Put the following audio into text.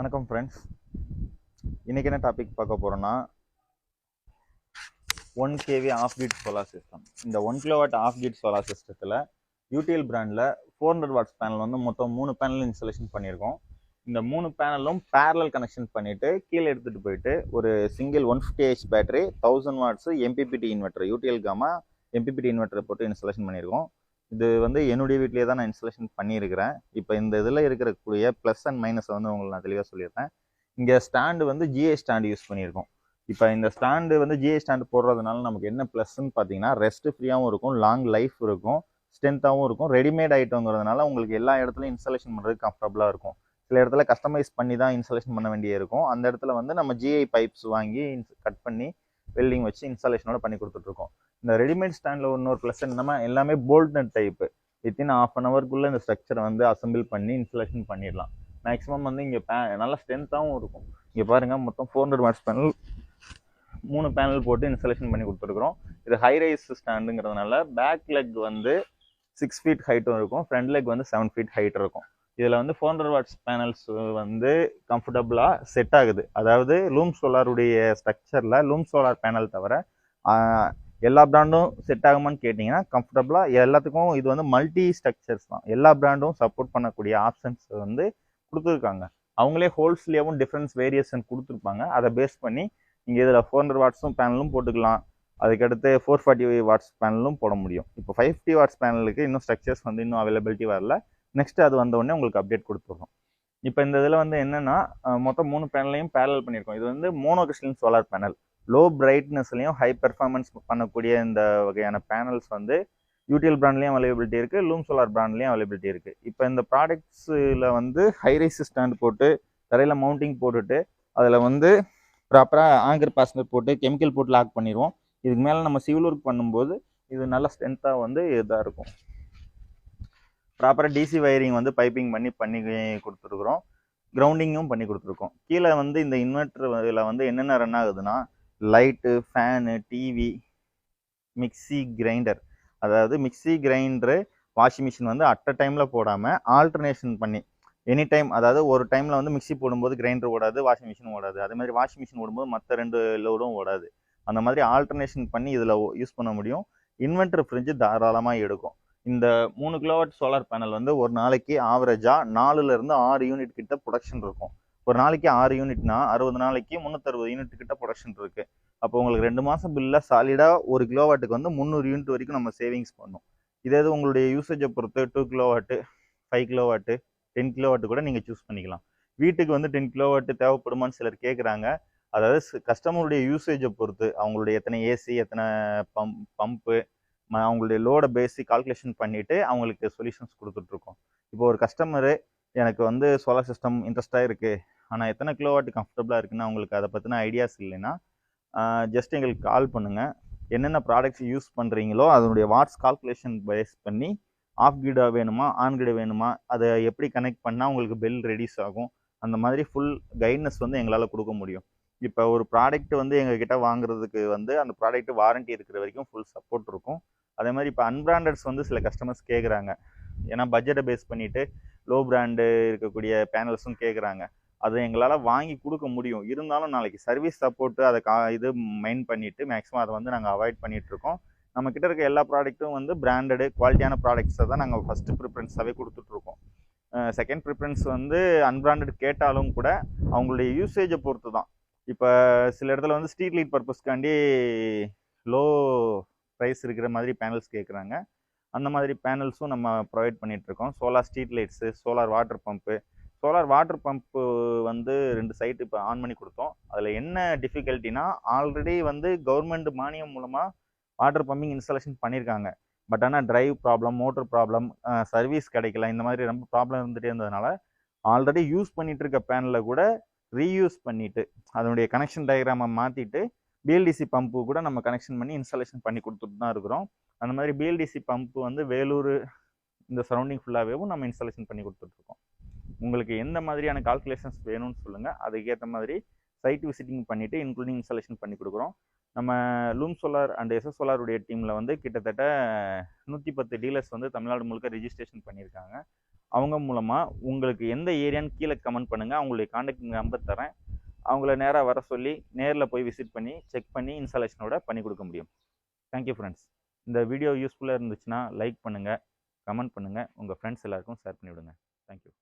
வணக்கம் ஃப்ரெண்ட்ஸ். இன்றைக்கி என்ன டாபிக் பார்க்க போகிறோன்னா 1 kV of grid solar system. இந்த 1 கிலோவாட் ஆஃப் கிரிட் சோலார் சிஸ்டத்தில் யூடிஎல் பிராண்டில் 400 வாட்ஸ் பேனல் வந்து மொத்தம் 3 பேனல் இன்ஸ்டாலேஷன் பண்ணியிருக்கோம். இந்த 3 பேனலும் பேரலல் கனெக்ஷன் பண்ணிவிட்டு கீழே எடுத்துகிட்டு போயிட்டு ஒரு single 150H battery 1000 watts MPPT inverter UTL gamma MPPT இன்வெர்டரை போட்டு இன்ஸ்டாலேஷன் பண்ணியிருக்கோம். இது வந்து என்னுடைய வீட்லேயே தான் நான் இன்ஸ்டாலேஷன் பண்ணியிருக்கிறேன். இப்போ இந்த இதில் இருக்கக்கூடிய ப்ளஸ் அண்ட் மைனஸை வந்து உங்களுக்கு நான் தெளிவாக சொல்லியிருக்கேன். இங்கே ஸ்டாண்டு வந்து ஜிஏ ஸ்டாண்டு யூஸ் பண்ணியிருக்கோம். இப்போ இந்த ஸ்டாண்டு வந்து ஜிஏ ஸ்டாண்டு போடுறதுனால நமக்கு என்ன ப்ளஸ்ன்னு பார்த்தீங்கன்னா ரெஸ்ட் ஃப்ரீயாகவும் இருக்கும், லாங் லைஃப் இருக்கும், ஸ்ட்ரென்த்தாகவும் இருக்கும். ரெடிமேட் ஐட்டங்கிறதுனால உங்களுக்கு எல்லா இடத்துலையும் இன்ஸ்டாலேஷன் பண்ணுறது கம்ஃபர்டபுளாக இருக்கும். சில இடத்துல கஸ்டமைஸ் பண்ணி தான் இன்ஸ்டாலேஷன் பண்ண வேண்டிய இருக்கும். அந்த இடத்துல வந்து நம்ம ஜிஐ பைப்ஸ் வாங்கி கட் பண்ணி வெல்டிங் வச்சு இன்ஸ்டாலேஷனோட பண்ணி கொடுத்துட்ருக்கோம். இந்த ரெடிமேட் ஸ்டாண்டில் இன்னொரு ப்ளஸ் என்னன்னா எல்லாமே bolt nut type. Within ½ an ஹவருக்குள்ளே இந்த ஸ்ட்ரக்சரை வந்து அசம்பிள் பண்ணி இன்ஸ்டாலேஷன் பண்ணிடலாம். மேக்ஸிமம் வந்து இங்கே நல்லா ஸ்ட்ரென்த்தாகவும் இருக்கும். இங்கே பாருங்கள், மொத்தம் 400 வாட்ஸ் பேனல் 3 பேனல் போட்டு இன்ஸ்டாலேஷன் பண்ணி கொடுத்துருக்குறோம். இது ஹை ரைஸ் ஸ்டாண்டுங்கிறதுனால பேக் லெக் வந்து 6 ஃபீட் ஹைட்டும் இருக்கும், ஃப்ரண்ட் லெக் வந்து 7 ஃபீட் ஹைட் இருக்கும். இதில் வந்து 400 வாட்ஸ் பேனல்ஸ் வந்து கம்ஃபர்டபுளாக செட் ஆகுது. அதாவது லூம் சோலாருடைய ஸ்ட்ரக்சரில் லூம் சோலார் பேனல் தவிர எல்லா பிராண்டும் செட் ஆகுமான்னு கேட்டிங்கன்னா கம்ஃபர்டபுளாக எல்லாத்துக்கும் இது வந்து மல்டி ஸ்ட்ரக்சர்ஸ் தான். எல்லா பிராண்டும் சப்போர்ட் பண்ணக்கூடிய ஆப்ஷன்ஸ் வந்து கொடுத்துருக்காங்க. அவங்களே ஹோல்ஸ்லேயும் டிஃப்ரென்ஸ் வேரியேஷன் கொடுத்துருப்பாங்க. அதை பேஸ் பண்ணி நீங்கள் இதில் 400 வாட்ஸும் பேனலும் போட்டுக்கலாம். அதுக்கடுத்து 440 வாட்ஸ் பேனலும் போட முடியும். இப்போ 550 வாட்ஸ் பேனலுக்கு இன்னும் ஸ்ட்ரக்சர்ஸ் வந்து இன்னும் அவைலபிலிட்டி வரல. நெக்ஸ்ட் அது வந்தோடனே உங்களுக்கு அப்டேட் கொடுத்துட்றோம். இப்போ இந்த இதில் வந்து என்னென்னா மொத்தம் 3 பேனலையும் பேரல் பண்ணியிருக்கோம். இது வந்து மோனோகிறிஸ்டலின் சோலார் பேனல். லோ பிரைட்னஸ்லையும் ஹை பெர்ஃபார்மன்ஸ் பண்ணக்கூடிய இந்த வகையான பேனல்ஸ் வந்து யூடிஎல் பிராண்ட்லேயும் அவைலபிலிட்டி இருக்குது, லூம் சோலார் பிராண்ட்லேயும் அவைலபிலிட்டி இருக்குது. இப்போ இந்த ப்ராடக்ட்ஸில் வந்து ஹை ரைஸ் ஸ்டாண்ட் போட்டு தரையில் மவுண்டிங் போட்டுட்டு அதில் வந்து ப்ராப்பராக ஆங்கர் பாஸ்னர் போட்டு கெமிக்கல் போட்டு லாக் பண்ணிடுவோம். இதுக்கு மேலே நம்ம சிவில் ஒர்க் பண்ணும்போது இது நல்ல ஸ்ட்ரென்த்தாக வந்து இதாக இருக்கும். ப்ராப்பராக டிசி வயரிங் வந்து பைப்பிங் பண்ணி கொடுத்துருக்குறோம், கிரவுண்டிங்கும் பண்ணி கொடுத்துருக்கோம். கீழே வந்து இந்த இன்வெர்ட்டரில் வந்து என்னென்ன ரன் ஆகுதுன்னா light, fan, TV, mixie, grinder. அதாவது மிக்சி, கிரைண்டரு, வாஷிங் மிஷின் வந்து அட் அ டைமில் போடாமல் ஆல்டர்னேஷன் பண்ணி எனி டைம், அதாவது ஒரு டைமில் வந்து மிக்சி போடும்போது கிரைண்டர் ஓடாது, வாஷிங் மிஷின் ஓடாது. அதே மாதிரி வாஷிங் மிஷின் ஓடும்போது மற்ற 2 லோடும் ஓடாது. அந்த மாதிரி ஆல்டர்னேஷன் பண்ணி இதில் யூஸ் பண்ண முடியும். இன்வெர்ட்டர் ஃப்ரிட்ஜ் தாராளமாக எடுக்கும். இந்த 3 கிலோவாட் சோலார் பேனல் வந்து ஒரு நாளைக்கு ஆவரேஜாக 4லேருந்து 6 யூனிட் கிட்ட ப்ரொடக்ஷன் இருக்கும். ஒரு நாளைக்கு 6 யூனிட்னா 60 நாளைக்கு 360 யூனிட் கிட்ட ப்ரொடக்ஷன் இருக்குது. அப்போ உங்களுக்கு 2 மாதம் பில்லில் சாலிடாக 1 கிலோவாட்டுக்கு வந்து 300 யூனிட் வரைக்கும் நம்ம சேவிங்ஸ் பண்ணணும். இதே உங்களுடைய யூசேஜை பொறுத்து 2 கிலோவாட்டு, 5 கிலோவாட்டு, 10 கிலோவாட்டு கூட நீங்கள் சூஸ் பண்ணிக்கலாம். வீட்டுக்கு வந்து 10 கிலோவாட்டு தேவைப்படுமான்னு சிலர் கேட்குறாங்க. அதாவது கஸ்டமருடைய யூசேஜை பொறுத்து அவங்களுடைய எத்தனை ஏசி, எத்தனை பம்பு, அவங்களுடைய லோடை பேசிக் கால்குலேஷன் பண்ணிவிட்டு அவங்களுக்கு சொல்யூஷன்ஸ் கொடுத்துட்ருக்கோம். இப்போ ஒரு கஸ்டமரு எனக்கு வந்து சோலார் சிஸ்டம் இன்ட்ரெஸ்ட்டாக இருக்குது, ஆனால் எத்தனை கிலோவாட்டு கம்ஃபர்டபுளாக இருக்குன்னு அவங்களுக்கு அதை பற்றின ஐடியாஸ் இல்லைன்னா ஜஸ்ட் எங்களுக்கு கால் பண்ணுங்கள். என்னென்ன ப்ராடக்ட்ஸ் யூஸ் பண்ணுறீங்களோ அதனுடைய வாட்ஸ் கால்குலேஷன் பேஸ் பண்ணி ஆஃப் கிரிடாக வேணுமா, ஆன் கிரிட் வேணுமா, அதை எப்படி கனெக்ட் பண்ணால் உங்களுக்கு பில் ரெடியூஸ் ஆகும், அந்த மாதிரி ஃபுல் கைட்னஸ் வந்து எங்களால் கொடுக்க முடியும். இப்போ ஒரு ப்ராடக்ட் வந்து எங்ககிட்ட வாங்குறதுக்கு வந்து அந்த ப்ராடக்ட் வாரண்ட்டி இருக்கிற வரைக்கும் ஃபுல் சப்போர்ட் இருக்கும். அதே மாதிரி இப்போ அன்பிராண்டட்ஸ் வந்து சில கஸ்டமர்ஸ் கேட்குறாங்க. ஏன்னா பட்ஜெட்டை பேஸ் பண்ணிவிட்டு லோ பிராண்டு இருக்கக்கூடிய பேனல்ஸும் கேட்குறாங்க. அதை எங்களால் வாங்கி கொடுக்க முடியும். இருந்தாலும் நாளைக்கு சர்வீஸ் சப்போர்ட்டு அதை இது மெயின் பண்ணிவிட்டு மேக்ஸிமம் அதை வந்து நாங்கள் அவாய்ட் பண்ணிகிட்ருக்கோம். நம்மக்கிட்ட இருக்க எல்லா ப்ராடக்ட்டும் வந்து பிராண்டடு குவாலிட்டியான ப்ராடக்ட்ஸை தான் நாங்கள் ஃபஸ்ட்டு ப்ரிஃபரன்ஸாகவே கொடுத்துட்ருக்கோம். செகண்ட் ப்ரிஃபரன்ஸ் வந்து அன்பிராண்டட் கேட்டாலும் கூட அவங்களுடைய யூசேஜை பொறுத்து தான். இப்போ சில இடத்துல வந்து ஸ்ட்ரீட் லைட் பர்பஸ்க்காண்டி லோ ப்ரைஸ் இருக்கிற மாதிரி பேனல்ஸ் கேட்குறாங்க. அந்த மாதிரி பேனல்ஸும் நம்ம ப்ரொவைட் பண்ணிகிட்ருக்கோம். Solar street lights, solar water pump வந்து 2 சைட்டு இப்போ ஆன் பண்ணி கொடுத்தோம். அதில் என்ன டிஃபிகல்ட்டினா ஆல்ரெடி வந்து கவர்மெண்ட் மானியம் மூலமாக வாட்டர் பம்பிங் இன்ஸ்டாலேஷன் பண்ணியிருக்காங்க. பட் ஆனால் drive problem, motor problem, service கிடைக்கல, இந்த மாதிரி ரொம்ப ப்ராப்ளம் இருந்துகிட்டே இருந்ததுனால ஆல்ரெடி யூஸ் பண்ணிகிட்டு இருக்க பேனலில் கூட ரீயூஸ் பண்ணிவிட்டு அதனுடைய கனெக்ஷன் டயக்ராமை மாற்றிட்டு பிஎல்டிசி பம்பு கூட நம்ம கனெக்ஷன் பண்ணி இன்ஸ்டாலேஷன் பண்ணி கொடுத்துட்டு தான் இருக்கிறோம். அந்த மாதிரி பிஎல்டிசி பம்பு வந்து வேலூர் இந்த சரௌண்டிங் ஃபுல்லாகவேவும் நம்ம இன்ஸ்டாலேஷன் பண்ணி கொடுத்துட்ருக்கோம். உங்களுக்கு எந்த மாதிரியான கால்குலேஷன்ஸ் வேணும்னு சொல்லுங்கள், அதுக்கேற்ற மாதிரி சைட் விசிட்டிங் பண்ணிவிட்டு இன்க்ளூடிங் இன்ஸ்டாலேஷன் பண்ணி கொடுக்குறோம். நம்ம லூம் சோலார் அண்ட் எஸ்எஸ் சோலாருடைய டீமில் வந்து கிட்டத்தட்ட 110 டீலர்ஸ் வந்து தமிழ்நாடு முழுக்க ரிஜிஸ்ட்ரேஷன் பண்ணியிருக்காங்க. அவங்க மூலமாக உங்களுக்கு எந்த ஏரியான்னு கீழே கமெண்ட் பண்ணுங்கள். அவங்களுடைய காண்டாக்ட் நம்பர் தரேன். அவங்கள நேராக வர சொல்லி நேரில் போய் விசிட் பண்ணி செக் பண்ணி இன்ஸ்டாலேஷனோட பண்ணி கொடுக்க முடியும். Thank you friends. இந்த வீடியோ யூஸ்ஃபுல்லாக இருந்துச்சுன்னா லைக் பண்ணுங்கள், கமெண்ட் பண்ணுங்கள், உங்கள் ஃப்ரெண்ட்ஸ் எல்லாருக்கும் ஷேர் பண்ணிவிடுங்க. தேங்க்யூ.